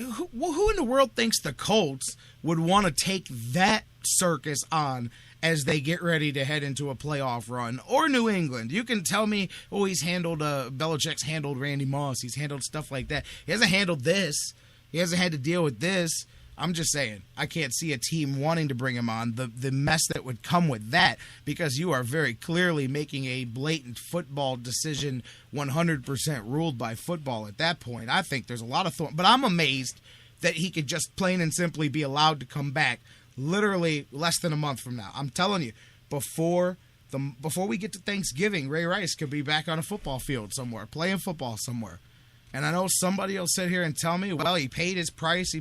who in the world thinks the Colts would want to take that circus on as they get ready to head into a playoff run? Or New England. You can tell me, he's handled, Belichick's handled Randy Moss. He's handled stuff like that. He hasn't handled this. He hasn't had to deal with this. I'm just saying, I can't see a team wanting to bring him on. The mess that would come with that, because you are very clearly making a blatant football decision, 100% ruled by football at that point. I think there's a lot of thought, but I'm amazed that he could just plain and simply be allowed to come back literally less than a month from now. I'm telling you, before we get to Thanksgiving, Ray Rice could be back on a football field somewhere, playing football somewhere. And I know somebody will sit here and tell me, well, he paid his price.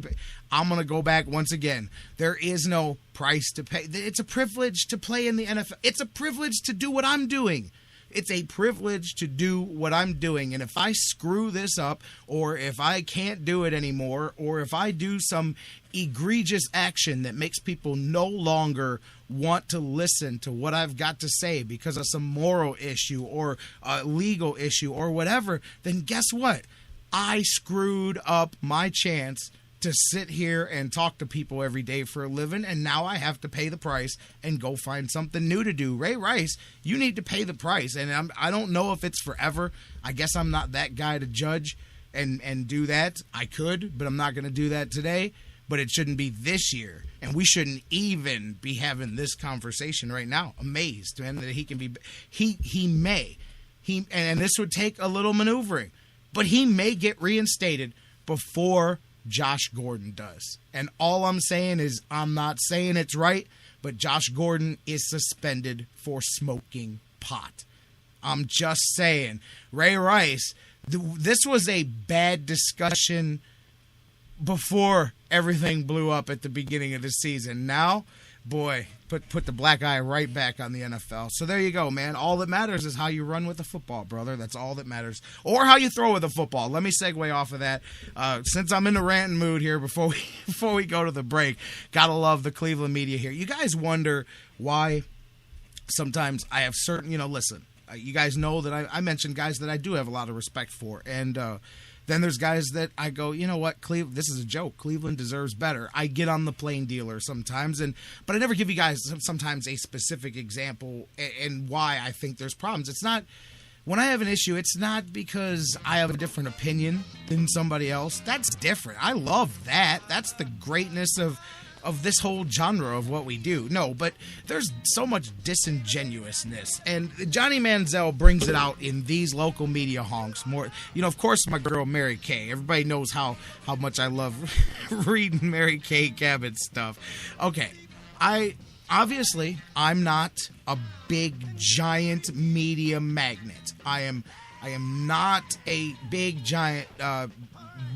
I'm going to go back once again. There is no price to pay. It's a privilege to play in the NFL. It's a privilege to do what I'm doing. It's a privilege to do what I'm doing. And if I screw this up, or if I can't do it anymore, or if I do some egregious action that makes people no longer want to listen to what I've got to say because of some moral issue or a legal issue or whatever, then guess what? I screwed up my chance to sit here and talk to people every day for a living, and now I have to pay the price and go find something new to do. Ray Rice, you need to pay the price, and I don't know if it's forever. I guess I'm not that guy to judge and do that. I could, but I'm not going to do that today. But it shouldn't be this year, and we shouldn't even be having this conversation right now. Amazed, man, that he can be. He may, and this would take a little maneuvering, but he may get reinstated before Josh Gordon does. And all I'm saying is, I'm not saying it's right, but Josh Gordon is suspended for smoking pot. I'm just saying. Ray Rice, this was a bad discussion before everything blew up at the beginning of the season. Now, boy, put the black eye right back on the NFL. So there you go, man. All that matters is how you run with the football, brother. That's all that matters. Or how you throw with the football. Let me segue off of that. Since I'm in the ranting mood here before we go to the break, gotta love the Cleveland media here. You guys wonder why sometimes I have certain, listen, you guys know that I mentioned guys that I do have a lot of respect for. And then there's guys that I go, you know what, Cleveland, this is a joke. Cleveland deserves better. I get on the plain dealer sometimes, but I never give you guys sometimes a specific example and why I think there's problems. It's not, when I have an issue, it's not because I have a different opinion than somebody else. That's different. I love that. That's the greatness of this whole genre of what we do. No, but there's so much disingenuousness. And Johnny Manziel brings it out in these local media honks more. Of course, my girl Mary Kay. Everybody knows how much I love reading Mary Kay Cabot's stuff. Okay, I'm not a big, giant media magnet. I am not a big, giant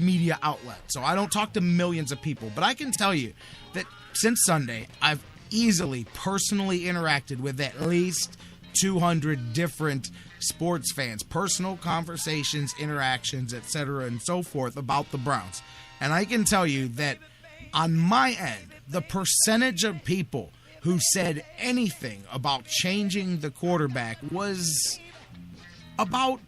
media outlet. So I don't talk to millions of people. But I can tell you that since Sunday, I've easily personally interacted with at least 200 different sports fans, personal conversations, interactions, etc., and so forth about the Browns. And I can tell you that on my end, the percentage of people who said anything about changing the quarterback was about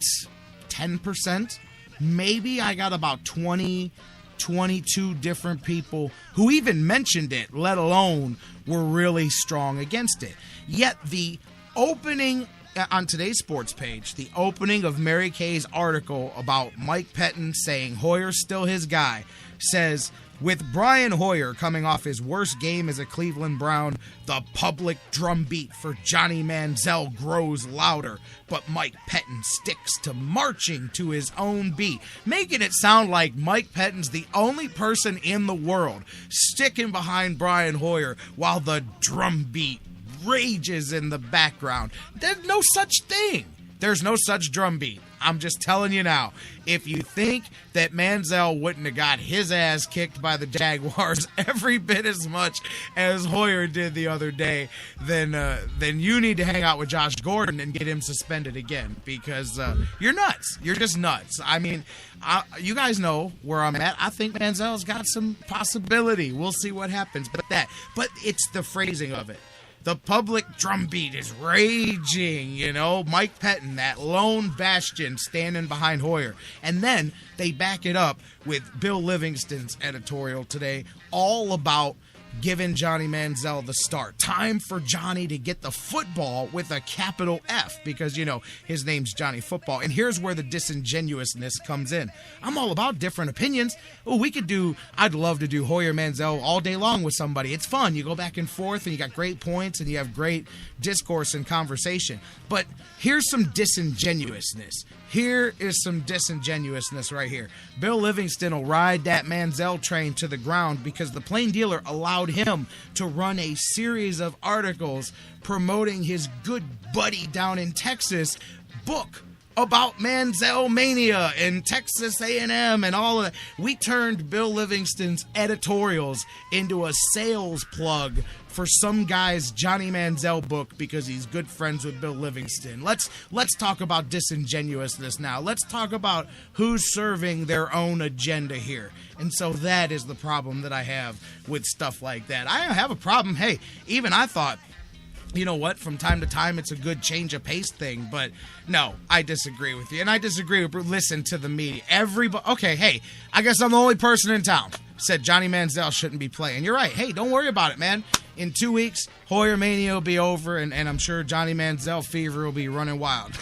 10%. Maybe I got about 22 different people who even mentioned it, let alone were really strong against it. Yet the opening on today's sports page, the opening of Mary Kay's article about Mike Pettin saying Hoyer's still his guy, says, with Brian Hoyer coming off his worst game as a Cleveland Brown, the public drumbeat for Johnny Manziel grows louder, but Mike Pettin sticks to marching to his own beat, making it sound like Mike Pettin's the only person in the world sticking behind Brian Hoyer while the drumbeat rages in the background. There's no such thing. There's no such drumbeat. I'm just telling you now, if you think that Manziel wouldn't have got his ass kicked by the Jaguars every bit as much as Hoyer did the other day, then you need to hang out with Josh Gordon and get him suspended again, because you're nuts. You're just nuts. I mean, you guys know where I'm at. I think Manziel's got some possibility. We'll see what happens. But it's the phrasing of it. The public drumbeat is raging, you know. Mike Pettin, that lone bastion standing behind Hoyer. And then they back it up with Bill Livingston's editorial today, all about giving Johnny Manziel the start. Time for Johnny to get the football with a capital F because, you know, his name's Johnny Football. And here's where the disingenuousness comes in. I'm all about different opinions. Oh, I'd love to do Hoyer Manziel all day long with somebody. It's fun. You go back and forth and you got great points and you have great discourse and conversation. But here's some disingenuousness. Here is some disingenuousness right here. Bill Livingston will ride that Manziel train to the ground because the Plain Dealer allowed him to run a series of articles promoting his good buddy down in Texas book about Manziel mania and Texas A&M and all of that. We turned Bill Livingston's editorials into a sales plug for some guy's Johnny Manziel book because he's good friends with Bill Livingston. Let's talk about disingenuousness now. Let's talk about who's serving their own agenda here. And so that is the problem that I have with stuff like that. I have a problem. Hey, even I thought, you know what, from time to time it's a good change of pace thing, but no, I disagree with you. And I disagree with, listen to the media. Okay, hey, I guess I'm the only person in town said Johnny Manziel shouldn't be playing. You're right. Hey, don't worry about it, man. In 2 weeks, Hoyer Mania will be over, and I'm sure Johnny Manziel fever will be running wild.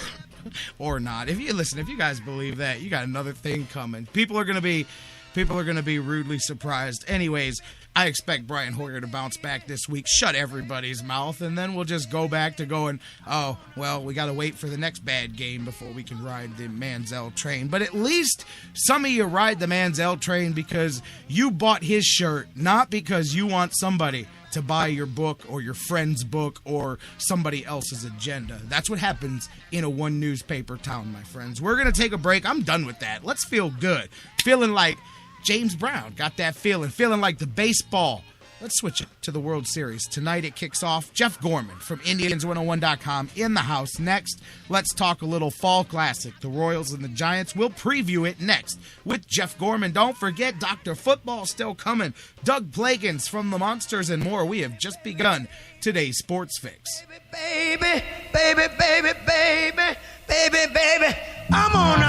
Or not. If you guys believe that, you got another thing coming. People are gonna be rudely surprised. Anyways, I expect Brian Hoyer to bounce back this week, shut everybody's mouth, and then we'll just go back to going, oh, well, we got to wait for the next bad game before we can ride the Manziel train. But at least some of you ride the Manziel train because you bought his shirt, not because you want somebody to buy your book or your friend's book or somebody else's agenda. That's what happens in a one newspaper town, my friends. We're going to take a break. I'm done with that. Let's feel good. Feeling like James Brown got that feeling like the baseball. Let's switch it to the World Series. Tonight it kicks off. Jeff Gorman from Indians101.com in the house. Next, let's talk a little fall classic. The Royals and the Giants. We'll preview it next with Jeff Gorman. Don't forget, Dr. Football still coming. Doug Plagens from the Monsters and more. We have just begun today's Sports Fix. Baby, baby, baby, baby, baby, baby, I'm on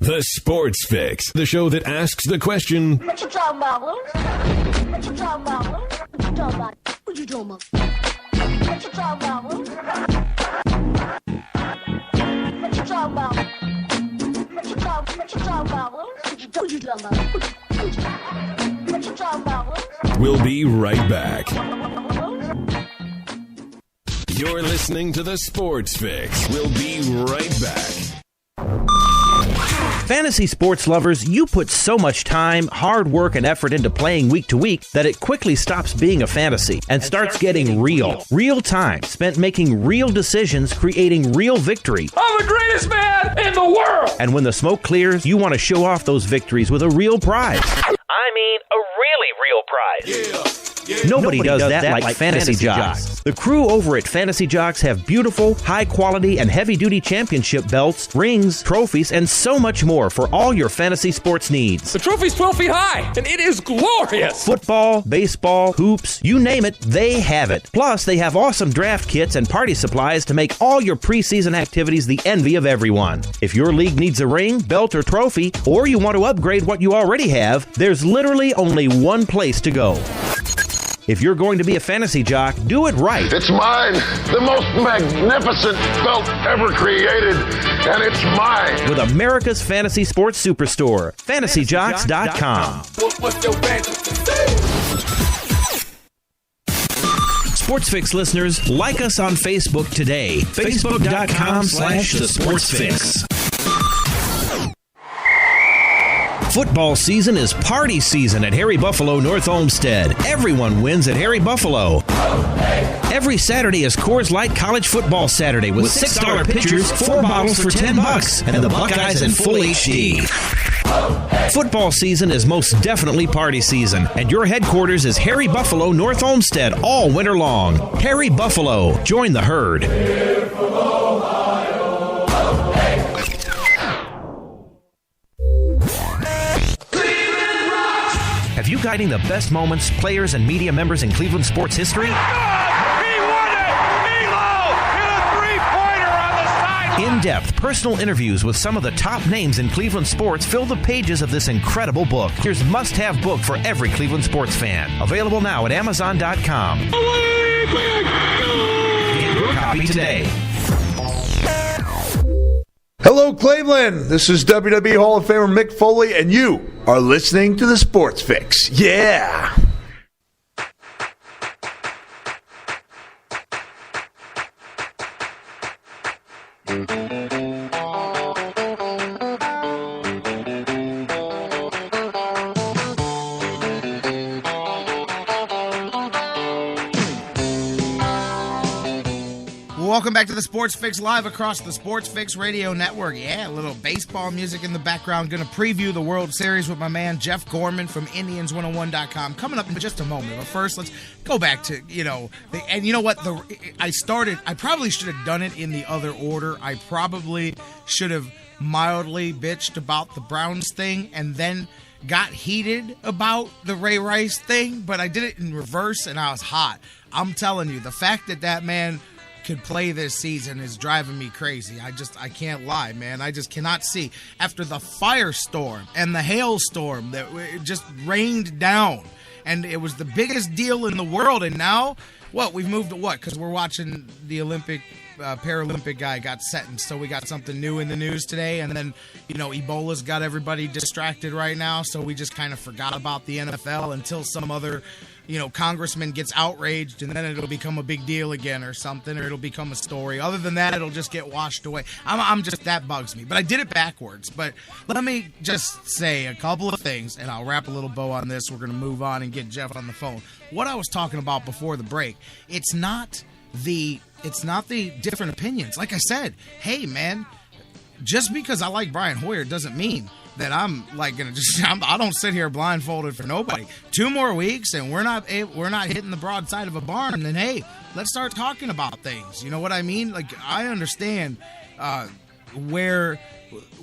The Sports Fix, the show that asks the question, what you talking about, Will? What you talking about, Will? What you talking about? What you talking about? What you talking about, Will? What you talking about? What you talking about, Will? What you talking about? What you talking about, Will? We'll be right back. You're listening to The Sports Fix. We'll be right back. Fantasy sports lovers, you put so much time, hard work, and effort into playing week to week that it quickly stops being a fantasy and starts getting real. Real time spent making real decisions, creating real victory. I'm the greatest man in the world! And when the smoke clears, you want to show off those victories with a real prize. I mean, a really real prize. Nobody does that like Fantasy Jocks. The crew over at Fantasy Jocks have beautiful, high-quality, and heavy-duty championship belts, rings, trophies, and so much more for all your fantasy sports needs. The trophy's 12 feet high, and it is glorious! Football, baseball, hoops, you name it, they have it. Plus, they have awesome draft kits and party supplies to make all your preseason activities the envy of everyone. If your league needs a ring, belt, or trophy, or you want to upgrade what you already have, there's literally only one place to go. If you're going to be a fantasy jock, do it right. It's mine, the most magnificent belt ever created, and it's mine. With America's fantasy sports superstore, fantasyjocks.com. What's your fantasy? Sports Fix listeners, like us on Facebook today. Facebook.com/The Sports Fix. Football season is party season at Harry Buffalo North Olmsted. Everyone wins at Harry Buffalo. Every Saturday is Coors Light College Football Saturday with $6 pitchers, 4 bottles for $10, and the Buckeyes in full HD. Football season is most definitely party season, and your headquarters is Harry Buffalo North Olmsted all winter long. Harry Buffalo, join the herd. Here from Ohio. guiding the best moments, players, and media members in Cleveland sports history. He won it! Milo hit a three-pointer on the sideline! In-depth personal interviews with some of the top names in Cleveland sports fill the pages of this incredible book. Here's a must-have book for every Cleveland sports fan. Available now at Amazon.com. Get your copy today. Hello, Cleveland. This is WWE Hall of Famer Mick Foley, and you are listening to the Sports Fix. Yeah. Welcome back to the Sports Fix live across the Sports Fix Radio Network. Yeah, a little baseball music in the background. Going to preview the World Series with my man Jeff Gorman from Indians101.com. Coming up in just a moment. But first, let's go back to, and you know what? I probably should have done it in the other order. I probably should have mildly bitched about the Browns thing and then got heated about the Ray Rice thing. But I did it in reverse and I was hot. I'm telling you, the fact that man could play this season is driving me crazy. I can't lie, man. I just cannot see. After the firestorm and the hailstorm that just rained down, and it was the biggest deal in the world, and now, we've moved to what? Because we're watching the Paralympic guy got sentenced, so we got something new in the news today, and then, Ebola's got everybody distracted right now, so we just kind of forgot about the NFL until some other congressman gets outraged, and then it'll become a big deal again or something, or it'll become a story. Other than that, it'll just get washed away. That bugs me. But I did it backwards. But let me just say a couple of things, and I'll wrap a little bow on this. We're going to move on and get Jeff on the phone. What I was talking about before the break, it's not the different opinions. Like I said, hey, man, just because I like Brian Hoyer doesn't mean that I'm like gonna I don't sit here blindfolded for nobody. 2 more weeks and we're not hitting the broadside of a barn. Then hey, let's start talking about things. You know what I mean? Like I understand where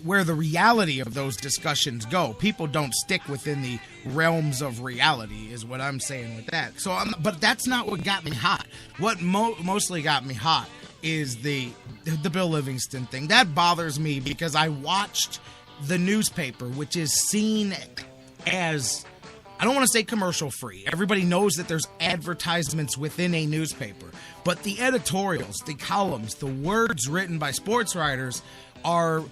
the reality of those discussions go. People don't stick within the realms of reality, is what I'm saying with that. So, but that's not what got me hot. What mostly got me hot is the Bill Livingston thing. That bothers me because I watched the newspaper, which is seen as, I don't want to say commercial free. Everybody knows that there's advertisements within a newspaper. But the editorials, the columns, the words written by sports writers are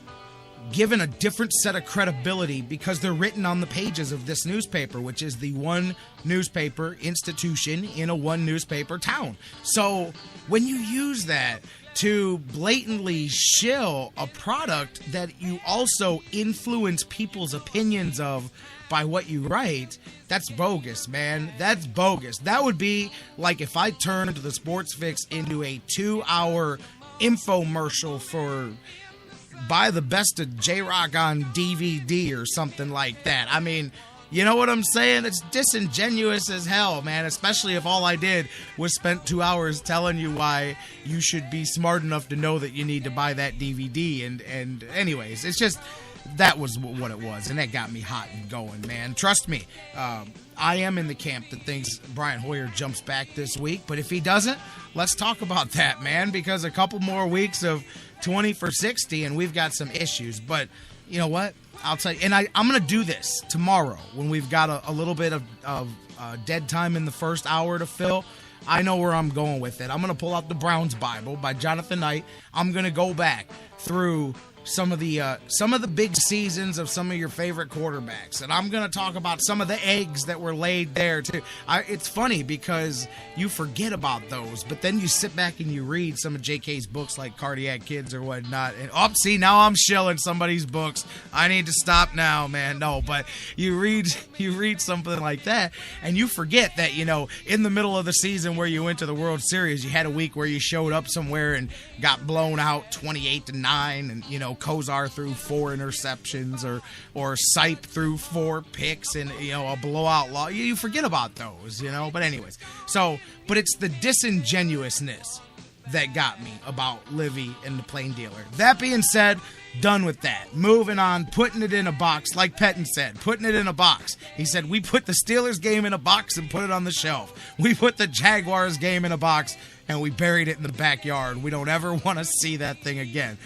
given a different set of credibility because they're written on the pages of this newspaper, which is the one newspaper institution in a one newspaper town. So when you use that to blatantly shill a product that you also influence people's opinions of by what you write, that's bogus, man. That's bogus. That would be like if I turned the Sports Fix into a 2-hour infomercial for buy the best of J-Rock on DVD or something like that. I mean, you know what I'm saying? It's disingenuous as hell, man, especially if all I did was spent 2 hours telling you why you should be smart enough to know that you need to buy that DVD. And anyways, it's just, that was what it was, and that got me hot and going, man. Trust me, I am in the camp that thinks Brian Hoyer jumps back this week, but if he doesn't, let's talk about that, man, because a couple more weeks of 20 for 60, and we've got some issues. But you know what? I'll tell you, and I'm going to do this tomorrow when we've got a little bit of dead time in the first hour to fill. I know where I'm going with it. I'm going to pull out the Browns Bible by Jonathan Knight. I'm going to go back through some of the big seasons of some of your favorite quarterbacks, and I'm going to talk about some of the eggs that were laid there too. It's funny because you forget about those, but then you sit back and you read some of JK's books like Cardiac Kids or whatnot, and see, now I'm shilling somebody's books. I need to stop now, man. No, but you read something like that, and you forget that, in the middle of the season where you went to the World Series, you had a week where you showed up somewhere and got blown out 28-9, and Kozar threw 4 interceptions, or Sipe threw 4 picks, and a blowout loss. You forget about those, But anyways, but it's the disingenuousness that got me about Livy and the Plain Dealer. That being said, done with that. Moving on, putting it in a box, like Pettin said, putting it in a box. He said, we put the Steelers game in a box and put it on the shelf. We put the Jaguars game in a box and we buried it in the backyard. We don't ever want to see that thing again.